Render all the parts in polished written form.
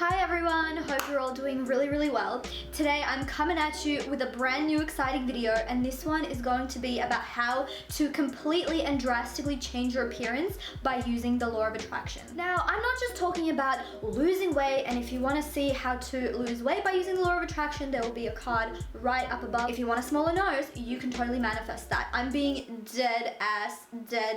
Hi everyone, hope you're all doing really well. Today I'm coming at you with a brand new exciting video, and this one is going to be about how to completely and drastically change your appearance by using the law of attraction. Now, I'm not just talking about losing weight, and if you want to see how to lose weight by using the law of attraction, there will be a card right up above. If you want a smaller nose, you can totally manifest that. I'm being dead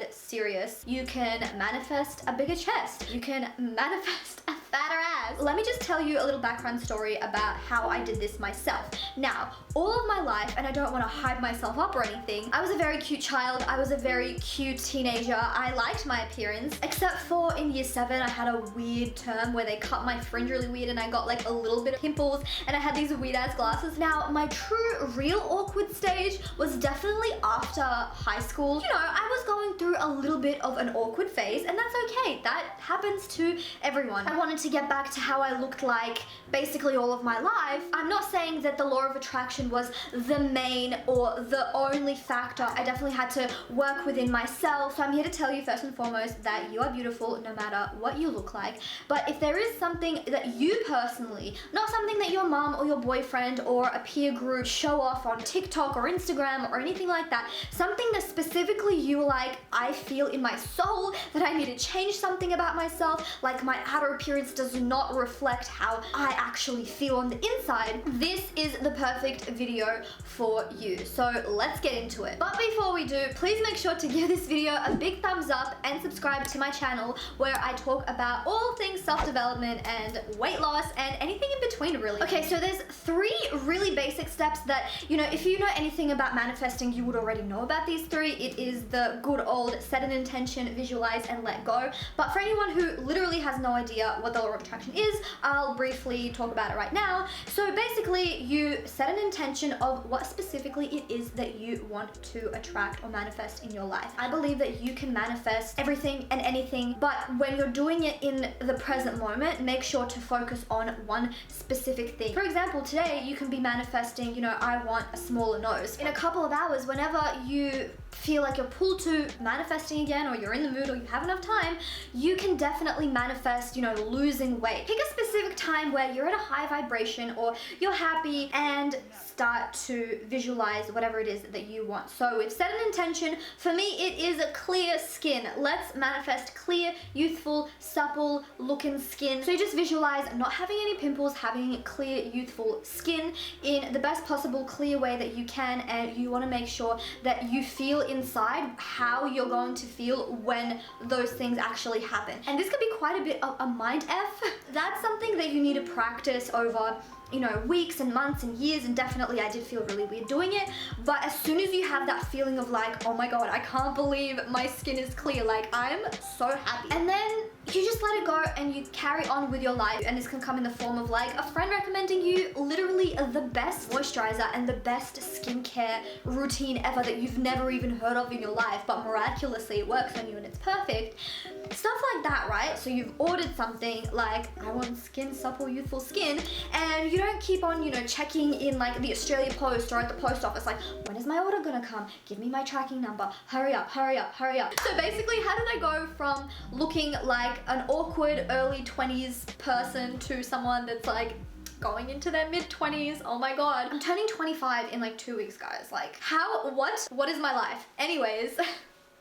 serious. You can manifest a bigger chest. You can manifest a fatter ass. Let me just tell you a little background story about how I did this myself. Now, all of my life, and I don't want to hype myself up or anything, I was a very cute child. I was a very cute teenager. I liked my appearance, except for in year 7, I had a weird term where they cut my fringe really weird and I got like a little bit of pimples and I had these weird ass glasses. Now, my true, real awkward stage was definitely after high school. You know, I was going through a little bit of an awkward phase, and that's okay. That happens to everyone. I wanted to get back to how I looked like basically all of my life. I'm not saying that the law of attraction was the main or the only factor. I definitely had to work within myself. So I'm here to tell you first and foremost that you are beautiful no matter what you look like. But if there is something that you personally, not something that your mom or your boyfriend or a peer group show off on TikTok or Instagram or anything like that, something that specifically you like, I feel in my soul that I need to change something about myself, like my outer appearance does not reflect how I actually feel on the inside, this is the perfect video for you. So let's get into it. But before we do, please make sure to give this video a big thumbs up and subscribe to my channel where I talk about all things self-development and weight loss and anything in between, really. Okay, so there's 3 really basic steps that, you know, if you know anything about manifesting, you would already know about these 3. It is the good old set an intention, visualize, and let go. But for anyone who literally has no idea what the law of attraction is, I'll briefly talk about it right now. So basically, you set an intention of what specifically it is that you want to attract or manifest in your life. I believe that you can manifest everything and anything, but when you're doing it in the present moment, make sure to focus on one specific thing. For example, today you can be manifesting, you know, I want a smaller nose. In a couple of hours, whenever you feel like you're pulled to manifesting again, or you're in the mood, or you have enough time, you can definitely manifest, you know, losing weight. Pick a specific time where you're at a high vibration or you're happy and start to visualize whatever it is that you want. So we've set an intention. For me, it is a clear skin. Let's manifest clear, youthful, supple looking skin. So you just visualize not having any pimples, having clear, youthful skin in the best possible clear way that you can, and you want to make sure that you feel inside how you're going to feel when those things actually happen. And this could be quite a bit of a mind F. That's something that you need to practice over, you know, weeks and months and years, and definitely I did feel really weird doing it. But as soon as you have that feeling of like, oh my god, I can't believe my skin is clear, like I'm so happy, and then you just let it go and you carry on with your life. And this can come in the form of like a friend recommending you literally the best moisturizer and the best skincare routine ever that you've never even heard of in your life, but miraculously it works on you and it's perfect. Stuff like that, right? So you've ordered something like, I want skin, supple, youthful skin, and you don't keep on, you know, checking in like the Australia Post or at the post office, like, when is my order gonna come? Give me my tracking number. Hurry up, hurry up, hurry up. So basically, how did I go from looking like an awkward early 20s person to someone that's like going into their mid-20s? Oh my god. I'm turning 25 in like 2 weeks, guys. Like, how, what is my life? Anyways.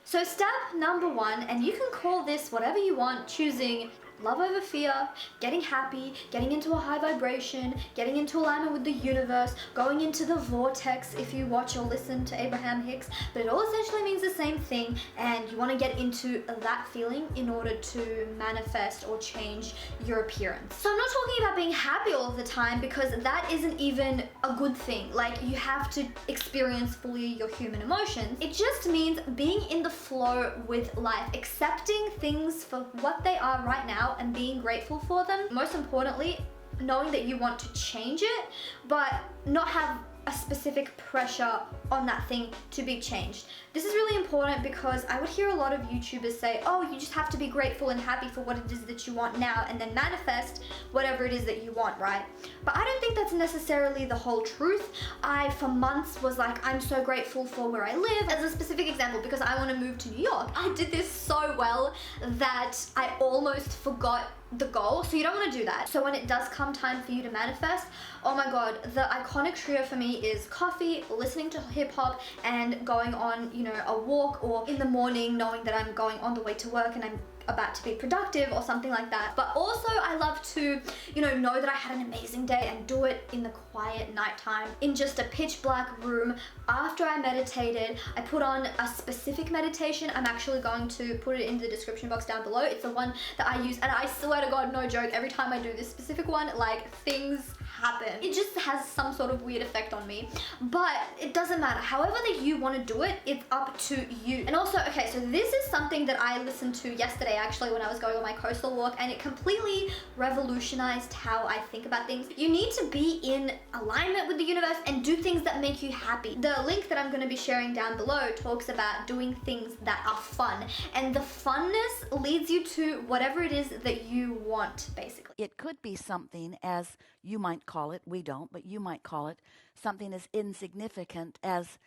So step number 1, and you can call this whatever you want, choosing love over fear, getting happy, getting into a high vibration, getting into alignment with the universe, going into the vortex if you watch or listen to Abraham Hicks, but it all essentially means the same thing, and you want to get into that feeling in order to manifest or change your appearance. So I'm not talking about being happy all of the time, because that isn't even a good thing. Like, you have to experience fully your human emotions. It just means being in the flow with life, accepting things for what they are right now and being grateful for them. Most importantly, knowing that you want to change it, but not have a specific pressure on that thing to be changed. This is really important because I would hear a lot of YouTubers say, oh, you just have to be grateful and happy for what it is that you want now and then manifest whatever it is that you want, right? But I don't think that's necessarily the whole truth. I, for months, was like, I'm so grateful for where I live. As a specific example, because I want to move to New York. I did this so well that I almost forgot the goal, so you don't want to do that. So when it does come time for you to manifest, oh my god, the iconic trio for me is coffee, listening to hip-hop, and going on, you know, a walk, or in the morning knowing that I'm going on the way to work and I'm about to be productive or something like that. But also I love to, you know that I had an amazing day and do it in the quiet nighttime in just a pitch black room. After I meditated, I put on a specific meditation. I'm actually going to put it in the description box down below. It's the one that I use, and I swear to god, no joke, every time I do this specific one, like, things happen. It just has some sort of weird effect on me, but it doesn't matter. However that you want to do it, it's up to you. And also, okay, so this is something that I listened to yesterday actually when I was going on my coastal walk, and it completely revolutionized how I think about things. You need to be in alignment with the universe and do things that make you happy. The link that I'm going to be sharing down below talks about doing things that are fun, and the funness leads you to whatever it is that you want, basically. It could be something, as you might call it, we don't, but you might call it something as insignificant as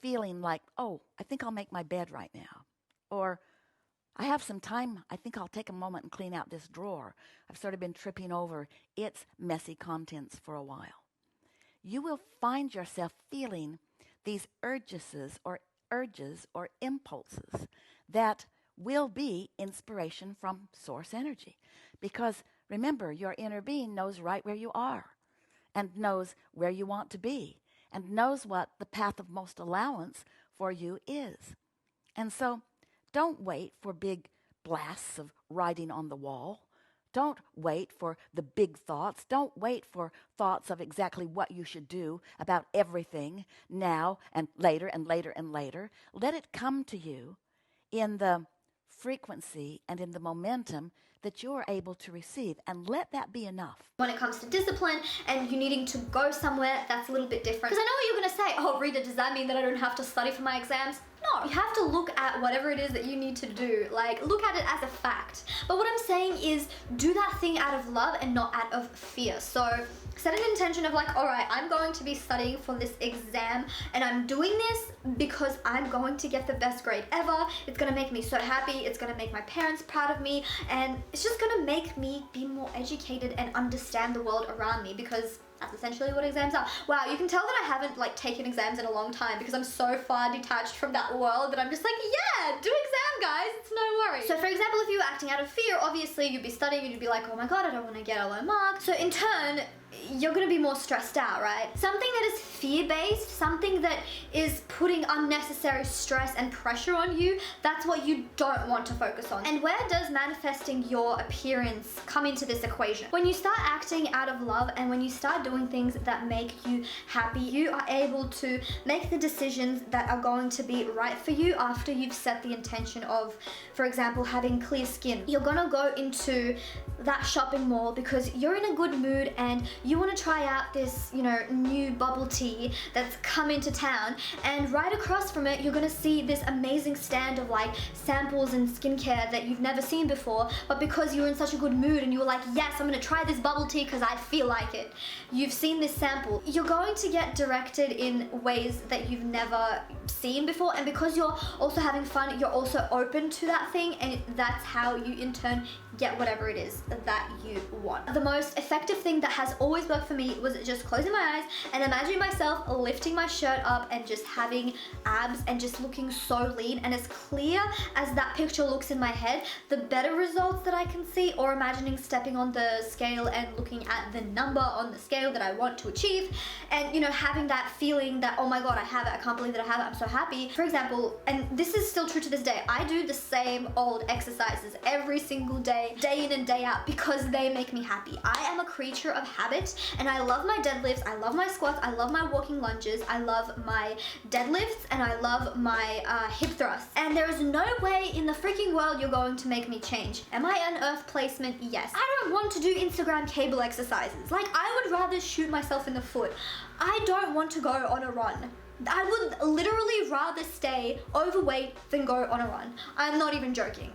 feeling like, oh, I think I'll make my bed right now. Or I have some time, I think I'll take a moment and clean out this drawer. I've sort of been tripping over its messy contents for a while. You will find yourself feeling these urges or impulses that will be inspiration from source energy. Because remember, your inner being knows right where you are, and knows where you want to be, and knows what the path of most allowance for you is. And so don't wait for big blasts of writing on the wall. Don't wait for the big thoughts. Don't wait for thoughts of exactly what you should do about everything now and later and later and later. Let it come to you in the frequency and in the momentum that you're able to receive, and let that be enough. When it comes to discipline and you needing to go somewhere, that's a little bit different. Because I know what you're going to say, oh Rita, does that mean that I don't have to study for my exams? No, you have to look at whatever it is that you need to do. Like, look at it as a fact. But what I'm saying is, do that thing out of love and not out of fear. So set an intention of like, all right, I'm going to be studying for this exam, and I'm doing this because I'm going to get the best grade ever. It's going to make me so happy. It's going to make my parents proud of me, and it's just going to make me be more educated and understand the world around me, because that's essentially what exams are. Wow, you can tell that I haven't like taken exams in a long time because I'm so far detached from that world that I'm just like, yeah, do exam, guys, it's no worry. So for example, if you were acting out of fear, obviously you'd be studying and you'd be like, oh my god, I don't want to get a low mark. So in turn, you're going to be more stressed out, right? Something that is fear-based, something that is putting unnecessary stress and pressure on you, that's what you don't want to focus on. And where does manifesting your appearance come into this equation? When you start acting out of love and when you start doing things that make you happy, you are able to make the decisions that are going to be right for you after you've set the intention of, for example, having clear skin. You're going to go into that shopping mall because you're in a good mood and you want to try out this, you know, new bubble tea that's come into town, and right across from it you're going to see this amazing stand of like samples and skincare that you've never seen before, but because you were in such a good mood and you were like, yes, I'm going to try this bubble tea because I feel like it. You've seen this sample. You're going to get directed in ways that you've never seen before, and because you're also having fun, you're also open to that thing, and that's how you in turn get whatever it is that you want. The most effective thing that has always worked for me was just closing my eyes and imagining myself lifting my shirt up and just having abs and just looking so lean, and as clear as that picture looks in my head, the better results that I can see. Or imagining stepping on the scale and looking at the number on the scale that I want to achieve, and you know, having that feeling that, oh my god, I have it, I can't believe that I have it, I'm so happy. For example, and this is still true to this day, I do the same old exercises every single day, day in and day out, because they make me happy. I am a creature of habit, and I love my deadlifts, I love my squats, I love my walking lunges, I love my deadlifts, and I love my hip thrusts. And there is no way in the freaking world you're going to make me change. Am I an earth placement? Yes. I don't want to do Instagram cable exercises. Like, I would rather shoot myself in the foot. I don't want to go on a run. I would literally rather stay overweight than go on a run. I'm not even joking.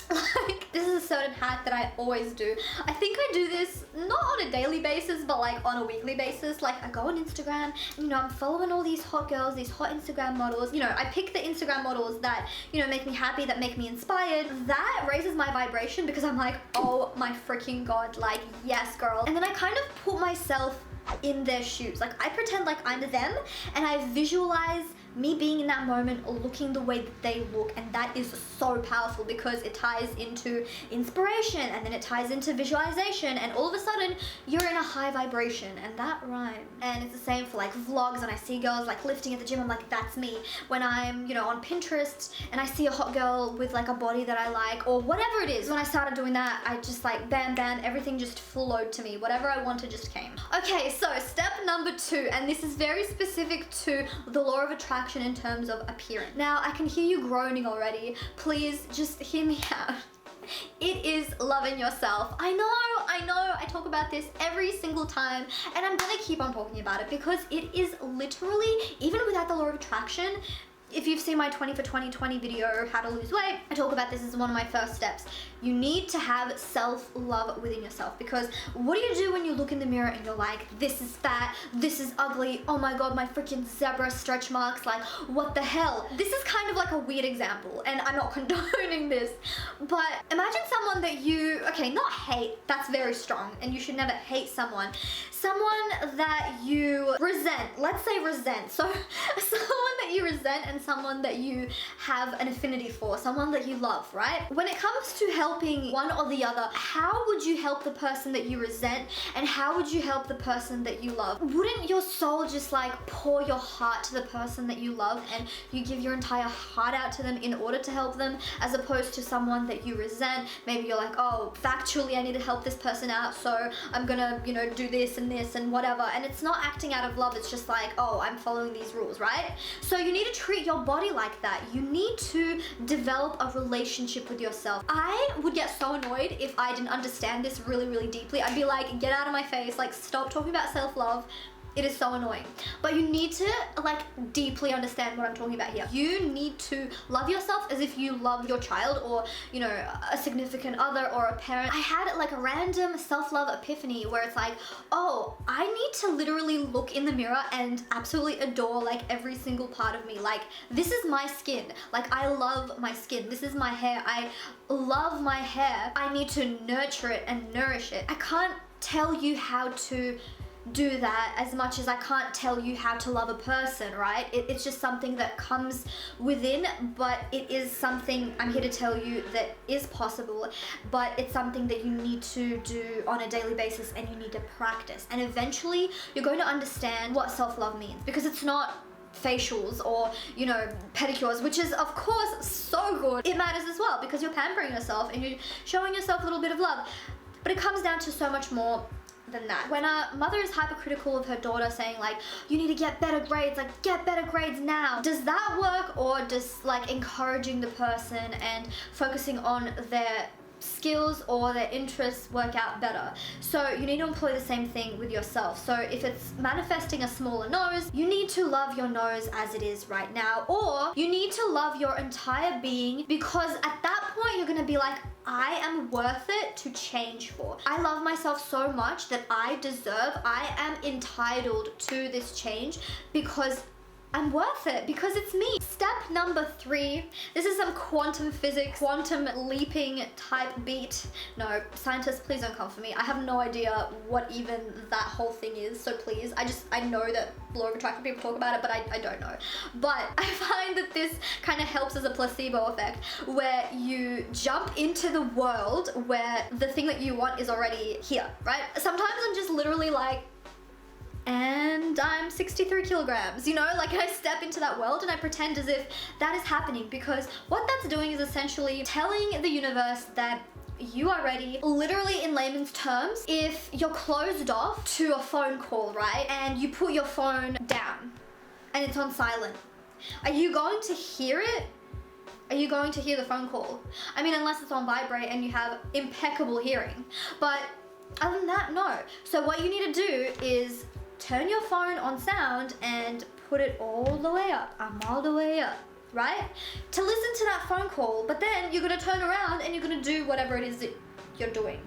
Like, this is a certain hack that I always do. I think I do this not on a daily basis, but like on a weekly basis. Like, I go on Instagram, you know, I'm following all these hot girls, these hot Instagram models. You know, I pick the Instagram models that, you know, make me happy, that make me inspired. That raises my vibration because I'm like, oh my freaking God, like, yes, girl. And then I kind of put myself in their shoes. Like, I pretend like I'm them and I visualize me being in that moment, looking the way that they look, and that is so powerful because it ties into inspiration, and then it ties into visualization, and all of a sudden you're in a high vibration, and that rhymes. And it's the same for like vlogs, and I see girls like lifting at the gym, I'm like, that's me. When I'm, you know, on Pinterest and I see a hot girl with like a body that I like, or whatever it is, when I started doing that, I just like bam bam, everything just flowed to me. Whatever I wanted just came. Okay, so step number 2, and this is very specific to the law of attraction in terms of appearance. Now, I can hear you groaning already. Please just hear me out. It is loving yourself. I know, I talk about this every single time, and I'm gonna keep on talking about it because it is literally, even without the law of attraction, if you've seen my 20 for 2020 video, how to lose weight, I talk about this as one of my first steps. You need to have self-love within yourself, because what do you do when you look in the mirror and you're like, this is fat, this is ugly, oh my God, my freaking zebra stretch marks, like, what the hell? This is kind of like a weird example, and I'm not condoning this, but imagine someone that you, okay, not hate, that's very strong, and you should never hate someone that you resent, let's say resent, so someone that you resent and someone that you have an affinity for, someone that you love, right? When it comes to helping one or the other, how would you help the person that you resent, and how would you help the person that you love? Wouldn't your soul just like pour your heart to the person that you love, and you give your entire heart out to them in order to help them, as opposed to someone that you resent? Maybe you're like, oh, factually I need to help this person out, so I'm gonna, you know, do this and whatever, and it's not acting out of love, it's just like, oh, I'm following these rules, right? So you need to treat your body like that. You need to develop a relationship with yourself. I would get so annoyed if I didn't understand this really, really deeply. I'd be like, get out of my face, like, stop talking about self-love. It is so annoying. But you need to like deeply understand what I'm talking about here. You need to love yourself as if you love your child, or, you know, a significant other or a parent. I had like a random self-love epiphany where it's like, oh, I need to literally look in the mirror and absolutely adore like every single part of me. Like, this is my skin. Like, I love my skin. This is my hair. I love my hair. I need to nurture it and nourish it. I can't tell you how to do that as much as I can't tell you how to love a person, right? It's just something that comes within, but it is something I'm here to tell you that is possible, but it's something that you need to do on a daily basis, and you need to practice. And eventually you're going to understand what self-love means, because it's not facials or, you know, pedicures, which is of course so good. It matters as well because you're pampering yourself and you're showing yourself a little bit of love, but it comes down to so much more than that. When a mother is hypercritical of her daughter, saying like, you need to get better grades, like, get better grades now, does that work? Or just like encouraging the person and focusing on their skills or their interests work out better? So you need to employ the same thing with yourself. So if it's manifesting a smaller nose, you need to love your nose as it is right now, or you need to love your entire being, because at that point you're gonna be like, I am worth it to change for. I love myself so much that I am entitled to this change because I'm worth it, because it's me. Step number 3, this is some quantum physics, quantum leaping type beat. No, scientists, please don't come for me. I have no idea what even that whole thing is, so please, I know that law of attraction people talk about it, but I don't know. But I find that this kind of helps as a placebo effect, where you jump into the world where the thing that you want is already here, right? Sometimes I'm just literally like, and I'm 63 kilograms, you know, like I step into that world and I pretend as if that is happening, because what that's doing is essentially telling the universe that you are ready. Literally, in layman's terms, if you're closed off to a phone call, right, and you put your phone down and it's on silent, are you going to hear it? Are you going to hear the phone call? I mean, unless it's on vibrate and you have impeccable hearing, but other than that, no. So what you need to do is turn your phone on sound and put it all the way up. I'm all the way up, right? To listen to that phone call, but then you're gonna turn around and you're gonna do whatever it is that you're doing.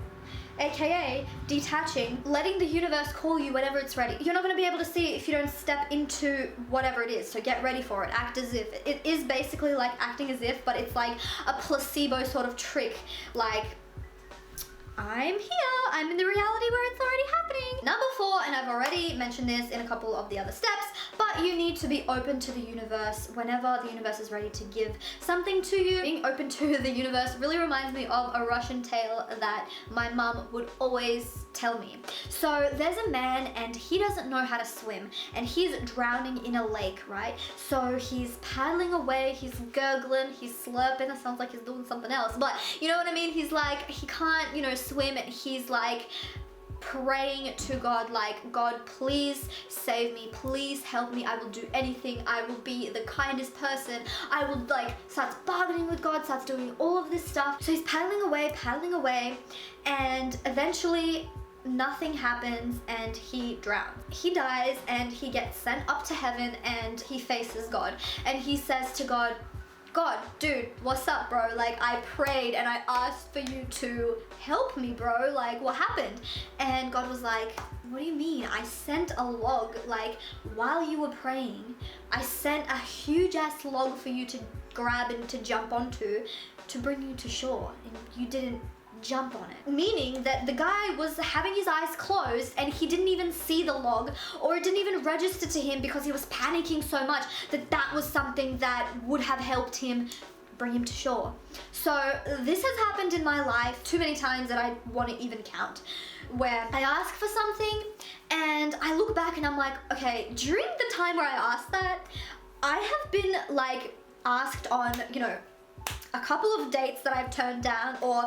AKA detaching, letting the universe call you whenever it's ready. You're not going to be able to see it if you don't step into whatever it is, so get ready for it. Act as if. It is basically like acting as if, but it's like a placebo sort of trick. Like, I'm here, I'm in the reality where it's already happening. Number 4, and I've already mentioned this in a couple of the other steps, but you need to be open to the universe whenever the universe is ready to give something to you. Being open to the universe really reminds me of a Russian tale that my mum would always tell me. So there's a man and he doesn't know how to swim and he's drowning in a lake, right? So he's paddling away, he's gurgling, he's slurping. That sounds like he's doing something else, but you know what I mean? He's like, he can't, you know, swim, and he's like praying to God, like, God, please save me, please help me, I will do anything, I will be the kindest person, I will, like, starts bargaining with God, starts doing all of this stuff. So he's paddling away, and eventually nothing happens and he drowns. He dies and he gets sent up to heaven and he faces God and he says to God, God, dude, what's up, bro? Like, I prayed and I asked for you to help me, bro. Like, what happened? And God was like, what do you mean? I sent a log, like, while you were praying. I sent a huge ass log for you to grab and to jump onto to bring you to shore. And you didn't jump on it. Meaning that the guy was having his eyes closed and he didn't even see the log, or it didn't even register to him because he was panicking so much that that was something that would have helped him bring him to shore. So this has happened in my life too many times that I want to even count, where I ask for something and I look back and I'm like, okay, during the time where I asked that, I have been like asked on, you know, a couple of dates that I've turned down, or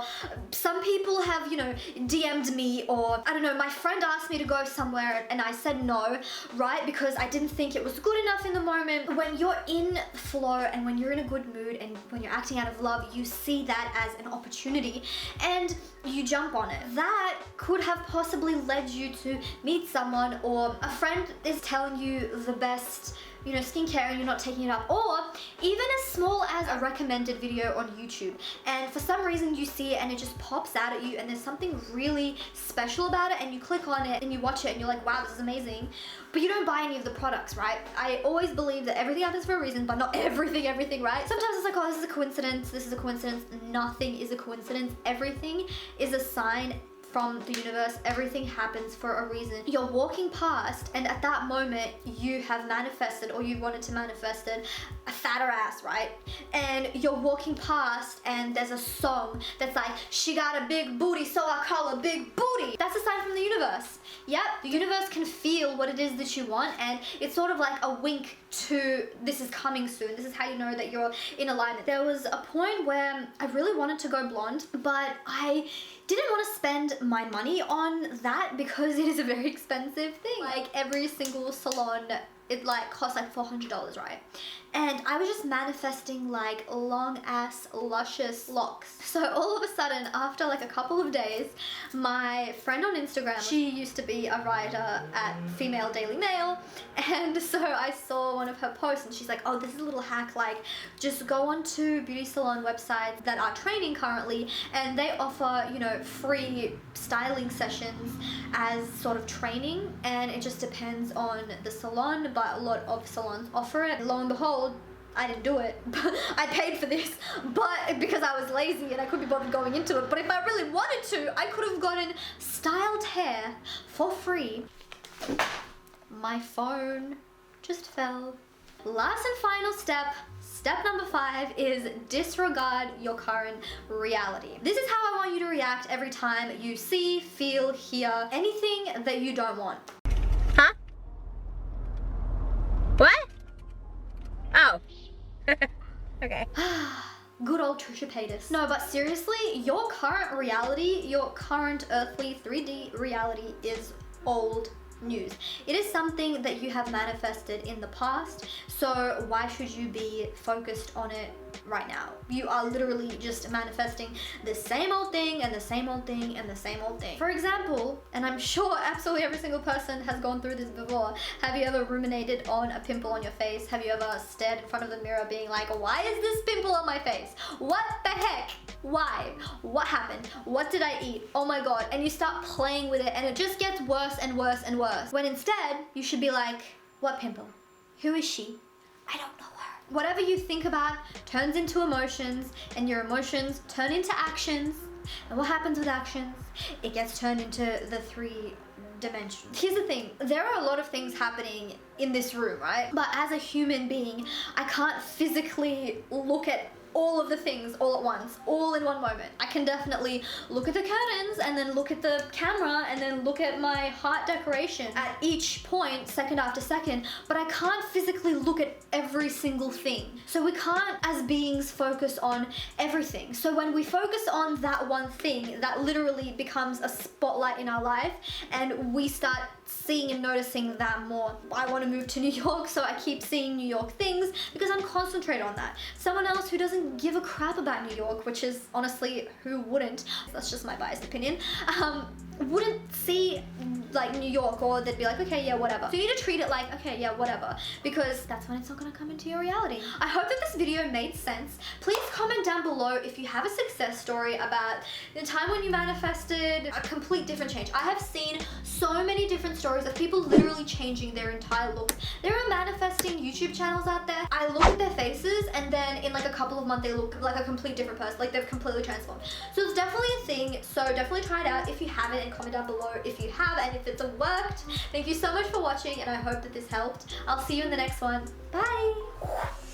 some people have, you know, DM'd me, or I don't know, my friend asked me to go somewhere and I said no, right? Because I didn't think it was good enough in the moment. When you're in flow and when you're in a good mood and when you're acting out of love, you see that as an opportunity and you jump on it. That could have possibly led you to meet someone, or a friend is telling you the best, you know, skincare and you're not taking it up, or even as small as a recommended video on YouTube, and for some reason you see it and it just pops out at you and there's something really special about it and you click on it and you watch it and you're like, wow, this is amazing, but you don't buy any of the products, right? I always believe that everything happens for a reason, but not everything, right? Sometimes it's like, oh, this is a coincidence, this is a coincidence. Nothing is a coincidence. Everything is a sign from the universe. Everything happens for a reason. You're walking past and at that moment you have manifested, or you wanted to manifest it, a fatter ass, right? And you're walking past and there's a song that's like, she got a big booty, so I call her big booty. That's a sign from the universe. Yep, the universe can feel what it is that you want, and it's sort of like a wink to this is coming soon. This is how you know that you're in alignment. There was a point where I really wanted to go blonde, but I didn't want to spend my money on that because it is a very expensive thing. Like, every single salon, it like costs like $400, right? And I was just manifesting like long ass luscious locks. So all of a sudden, after like a couple of days, my friend on Instagram, she used to be a writer at Female Daily Mail, and so I saw one of her posts and she's like, oh, this is a little hack, like just go on to beauty salon websites that are training currently and they offer, you know, free styling sessions as sort of training, and it just depends on the salon, but a lot of salons offer it. Lo and behold, I didn't do it. I paid for this, but because I was lazy and I couldn't be bothered going into it. But if I really wanted to, I could have gotten styled hair for free. My phone just fell. Last and final step, step number 5, is disregard your current reality. This is how I want you to react every time you see, feel, hear anything that you don't want. Huh? What? Oh. Okay. Good old Trisha Paytas. No, but seriously, your current reality, your current earthly 3D reality is old news. It is something that you have manifested in the past, so why should you be focused on it right now. You are literally just manifesting the same old thing and the same old thing and the same old thing. For example, and I'm sure absolutely every single person has gone through this before, have you ever ruminated on a pimple on your face? Have you ever stared in front of the mirror being like, why is this pimple on my face? What the heck? Why? What happened? What did I eat? Oh my god. And you start playing with it and it just gets worse and worse and worse. When instead, you should be like, what pimple? Who is she? I don't know her. Whatever you think about turns into emotions, and your emotions turn into actions. And what happens with actions? It gets turned into the 3 dimensions. Here's the thing, there are a lot of things happening in this room, right? But as a human being, I can't physically look at all of the things all at once, all in one moment. I can definitely look at the curtains and then look at the camera and then look at my heart decoration at each point, second after second, but I can't physically look at every single thing. So we can't, as beings, focus on everything. So when we focus on that one thing, that literally becomes a spotlight in our life, and we start seeing and noticing that more. I want to move to New York, so I keep seeing New York things because I'm concentrated on that. Someone else who doesn't give a crap about New York, which is honestly, who wouldn't? That's just my biased opinion. Wouldn't see like New York, or they'd be like, okay, yeah, whatever. So you need to treat it like, okay, yeah, whatever, because that's when it's not gonna come into your reality. I hope that this video made sense. Please comment down below if you have a success story about the time when you manifested a complete different change. I have seen so many different stories of people literally changing their entire looks. There are manifesting YouTube channels out there. I look at their faces and then in like a couple of months they look like a complete different person, like they've completely transformed. So it's definitely a thing, so definitely try it out if you haven't, and comment down below if you have and if it's worked. Thank you so much for watching, and I hope that this helped. I'll see you in the next one. Bye!